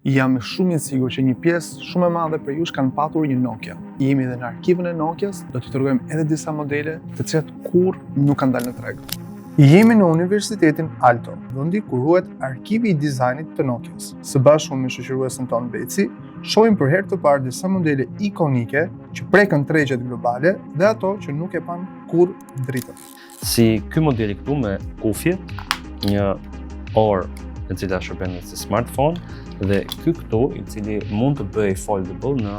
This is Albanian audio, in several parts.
Jam shumë i sigurt që një pjesë shumë e madhe për jush kanë patur një Nokia. Jemi edhe në arkivën e Nokias, do t'ju tregojmë edhe disa modele të cilat kurrë nuk kanë dalë në treg. Jemi në Universitetin Aalto, vendi ku ruhet arkivi i dizajnit të Nokias. Së bashku me shoqëruesin ton Beci, shohim për herë të parë disa modele ikonike që prekën tregjet globale dhe ato që nuk e kanë kurrë dritën. Si ky modeli këtu me kufje, një orë e cila shërben si smartphone dhe ky këtu i cili mund të bëj foldable në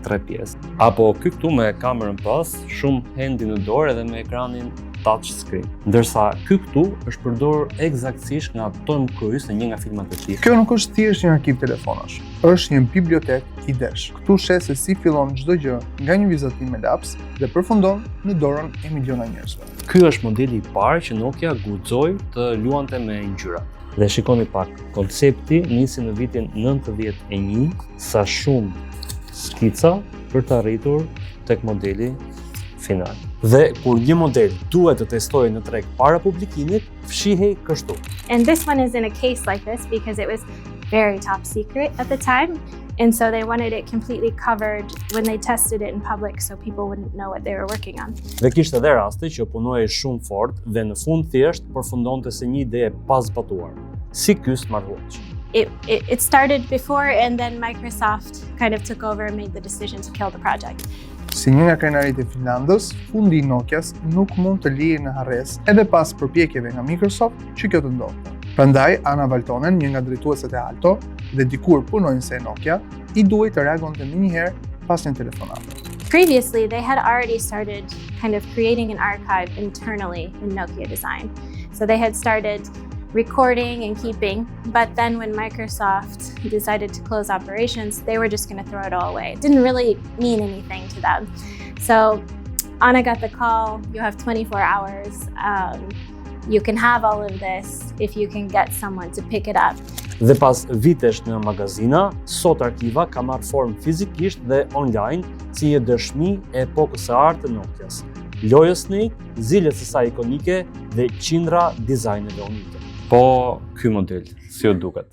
3 pjesë. Apo ky këtu me kamerën pas, shumë handy në dorë edhe me ekranin touch screen. Ndërsa ky këtu është përdorur eksaktësisht nga Tom Cruise në një nga filmat e tij. Kjo nuk është thjesht një arkiv telefonash, është një bibliotekë idesh. Këtu shes se si fillon çdo gjë nga një vizatim me laps dhe përfundon në dorën e miliona njerëzve. Ky është modeli i parë që Nokia guxoi të luante me ngjyra. Dhe shikoni pak, koncepti nisi në vitin 91 sa shumë skica për të arritur tek modeli final. Dhe kur një model duhet të testojë në treg para publikimit, fshihej kështu. And this one is in a case like this because it was very top secret at the time. And so they wanted it completely covered when they tested it in public so people wouldn't know what they were working on. Dhe kishte edhe raste që punoi shumë fort dhe në fund thjesht përfundonte se një ide e pazbatuar, si ky smartwatch. It started before and then Microsoft kind of took over and made the decision to kill the project. Si një nga krenaritë e Finlandës, fundi i Nokias nuk mund të lihej në harres edhe pas përpjekjeve nga Microsoft që kjo të ndodhte. Prandaj, Ana Valtonen, një nga drejtueset e Aalto dhe dikur punonjëse e Nokia, i duhej të reagonte më njëherë pas një telefonate. Previously, they had already started kind of creating an archive internally in Nokia design. So they had started recording and keeping, but then when Microsoft decided to close operations, they were just going to throw it all away. It didn't really mean anything to them. So Anna got the call, you have 24 hours. You can have all of this if you can get someone to pick it up. Dhe pas vitesh në magazina, sot arkiva ka marrë formë fizikisht dhe online, si e dëshmi e epokës së artë të Nokias. Lojës Snake, zilët së saj ikonike dhe qindra dizajneve unike. Po, ky model, si u duket?